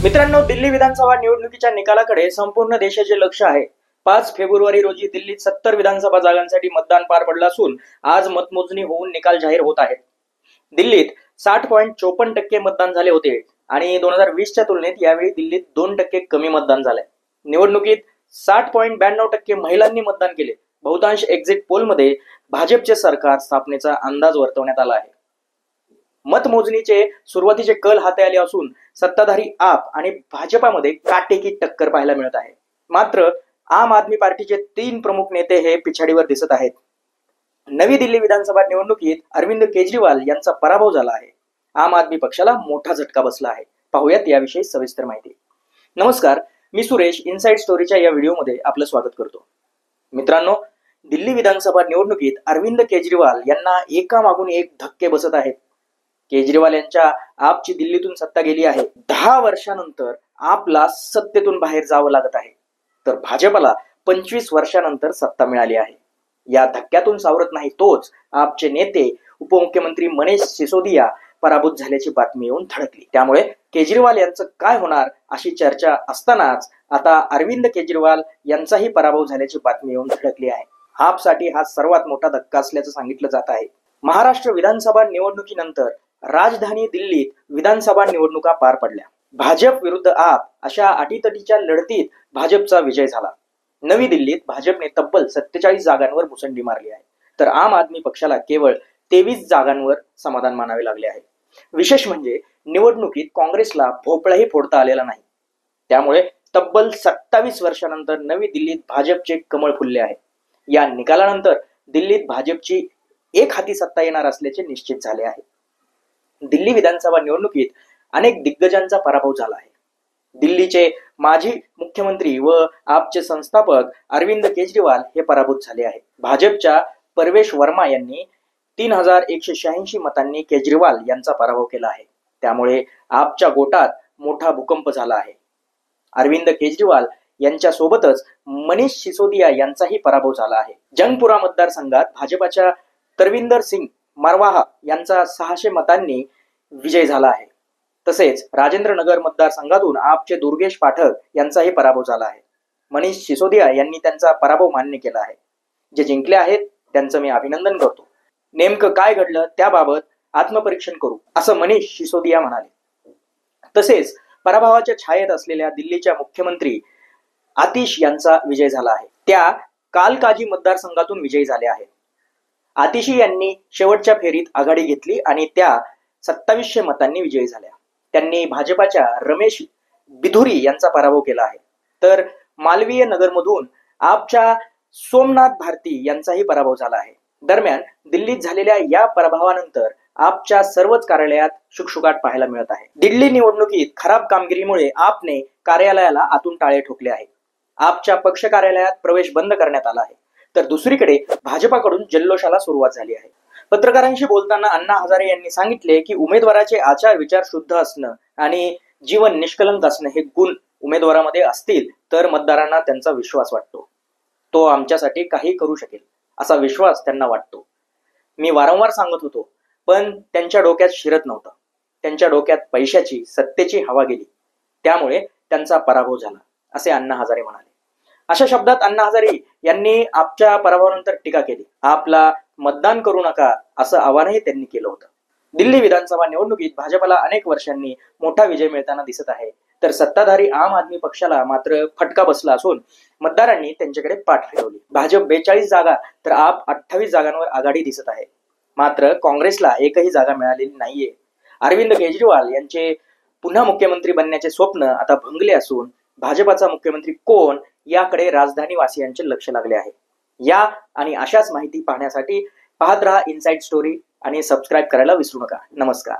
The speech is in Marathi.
मित्रांनो, दिल्ली विधानसभा निवडणुकीच्या निकालाकडे संपूर्ण देशाचे लक्ष आहे। 5 फेब्रुवारी रोजी दिल्लीत 70 विधानसभा जागांसाठी मतदान पार पडलं असून आज मतमोजणी होऊन निकाल जाहीर होत आहेत। दिल्लीत 60.54% मतदान झाले होते आणि 2020च्या तुलनेत यावेळी दिल्लीत 2% कमी मतदान झालंय। निवडणुकीत 60.92% महिलांनी मतदान केले। बहुतांश एक्झिट पोलमध्ये भाजपचे सरकार स्थापनेचा अंदाज वर्तवण्यात आला आहे। मतमोजणीचे सुरुवातीचे कल हाती आले असून सत्ताधारी आप आणि भाजपामध्ये काटेकी टक्कर पाहायला मिळत आहे। मात्र आम आदमी पार्टीचे 3 प्रमुख नेते हे पिछाडीवर दिसत आहेत। नवी दिल्ली विधानसभा निवडणुकीत अरविंद केजरीवाल यांचा पराभव झाला आहे। आम आदमी पक्षाला मोठा झटका बसला आहे। पाहूयात याविषयी सविस्तर माहिती। नमस्कार, मी सुरेश इनसाइड स्टोरीच्या या व्हिडिओमध्ये आपलं स्वागत करतो। मित्रांनो, दिल्ली विधानसभा निवडणुकीत अरविंद केजरीवाल यांना एकामागून एक धक्के बसत आहेत। केजरीवाल यांच्या आपची दिल्लीतून सत्ता गेली आहे। 10 वर्षानंतर आपला सत्तेतून बाहेर जावं लागत आहे, तर भाजपला 25 वर्षानंतर सत्ता मिळाली आहे। या धक्क्यातून सावरत नाही तोच आपचे नेते उपमुख्यमंत्री मनीष सिसोदिया पराभूत झाल्याची बातमी येऊन धडकली। त्यामुळे केजरीवाल यांचं काय होणार अशी चर्चा असतानाच आता अरविंद केजरीवाल यांचाही पराभव झाल्याची बातमी येऊन धडकली आहे। आपसाठी हा सर्वात मोठा धक्का असल्याचं सांगितलं जात आहे। महाराष्ट्र विधानसभा निवडणुकीनंतर राजधानी दिल्लीत विधानसभा निवडणुका पार पडल्या। भाजप विरुद्ध आप अशा अटीतटीच्या लढतीत भाजपचा विजय झाला। नवी दिल्लीत भाजपने तब्बल 47 जागांवर मुसंडी मारली आहे, तर आम आदमी पक्षाला केवळ 23 जागांवर समाधान मानावे लागले आहे। विशेष म्हणजे निवडणुकीत काँग्रेसला भोपळाही फोडता आलेला नाही। त्यामुळे तब्बल 27 वर्षानंतर नवी दिल्लीत भाजपचे कमळ फुलले आहे। या निकालानंतर दिल्लीत भाजपची एक हाती सत्ता येणार असल्याचे निश्चित झाले आहे। दिल्ली विधानसभा निवडणुकीत अनेक दिग्गजांचा पराभव झाला आहे। दिल्लीचे माजी मुख्यमंत्री व आपचे संस्थापक अरविंद केजरीवाल हे पराभूत झाले आहेत। भाजपच्या परवेश वर्मा यांनी 3186 मतांनी केजरीवाल यांचा पराभव केला आहे। त्यामुळे आपच्या गोटात मोठा भूकंप झाला आहे। अरविंद केजरीवाल यांच्या सोबतच मनीष सिसोदिया यांचाही पराभव झाला आहे। जंगपुरा मतदारसंघात भाजपाच्या तरविंदर सिंग मारवाहा यांचा 600 मतांनी विजय झाला आहे। तसेच राजेंद्र नगर मतदारसंघातून आपचे दुर्गेश पाठक यांचाही पराभव झाला आहे। मनीष सिसोदिया यांनी त्यांचा पराभव मान्य केला आहे। जे जिंकले आहेत त्यांचं मी अभिनंदन करतो। नेमकं काय घडलं त्याबाबत आत्मपरीक्षण करू असं मनीष सिसोदिया म्हणाले। तसेच पराभवाच्या छायेत असलेल्या दिल्लीच्या मुख्यमंत्री आतिश यांचा विजय झाला आहे। त्या कालकाजी मतदारसंघातून विजयी झाले आहेत। आतिशी यांनी शेवटच्या फेरीत आघाडी घेतली आणि त्या 2700 मतांनी विजयी झाल्या। त्यांनी भाजपाच्या रमेश बिधुरी यांचा पराभव केला आहे। तर मालवीय नगरमधून आपच्या सोमनाथ भारती यांचाही पराभव झाला आहे। दरम्यान दिल्लीत झालेल्या या पराभवानंतर आपच्या सर्वच कार्यालयात शुकशुकाट पाहायला मिळत आहे। दिल्ली निवडणुकीत खराब कामगिरीमुळे आपने कार्यालयाला आतून टाळे ठोकले आहे। आपच्या पक्ष कार्यालयात प्रवेश बंद करण्यात आला आहे। तर दुसरीकडे भाजपाकडून जल्लोषाला सुरुवात झाली आहे। पत्रकारांशी बोलताना अण्णा हजारे यांनी सांगितले की उमेदवाराचे आचार विचार शुद्ध असणं आणि जीवन निष्कलंक असणं हे गुण उमेदवारामध्ये असतील तर मतदारांना त्यांचा विश्वास वाटतो। तो आमच्यासाठी काही करू शकेल असा विश्वास त्यांना वाटतो। मी वारंवार सांगत होतो, पण त्यांच्या डोक्यात शिरत नव्हतं। त्यांच्या डोक्यात पैशाची सत्तेची हवा गेली, त्यामुळे त्यांचा पराभव झाला असे अण्णा हजारे म्हणाले। अशा शब्दात अण्णा हजारे यांनी आपच्या पराभवानंतर टीका केली। आपला मतदान करू नका असं आवाहनही त्यांनी केलं होतं। दिल्ली विधानसभा निवडणुकीत भाजपला अनेक वर्षांनी मोठा विजय मिळताना दिसत आहे, तर सत्ताधारी आम आदमी पक्षाला मात्र फटका बसला असून मतदारांनी त्यांच्याकडे पाठ फिरवली। भाजप 42 जागा तर आप 28 जागांवर आघाडी दिसत आहे। मात्र काँग्रेसला एकही जागा मिळालेली नाहीये। अरविंद केजरीवाल यांचे पुन्हा मुख्यमंत्री बनण्याचे स्वप्न आता भंगले असून भाजपाचा मुख्यमंत्री कोण याकडे राजधानी वासियांचे लक्ष लागले आहे। या आणि अशाच माहिती पाहण्यासाठी पाहत रहा इनसाइड स्टोरी आणि सबस्क्राइब करायला विसरू नका। नमस्कार।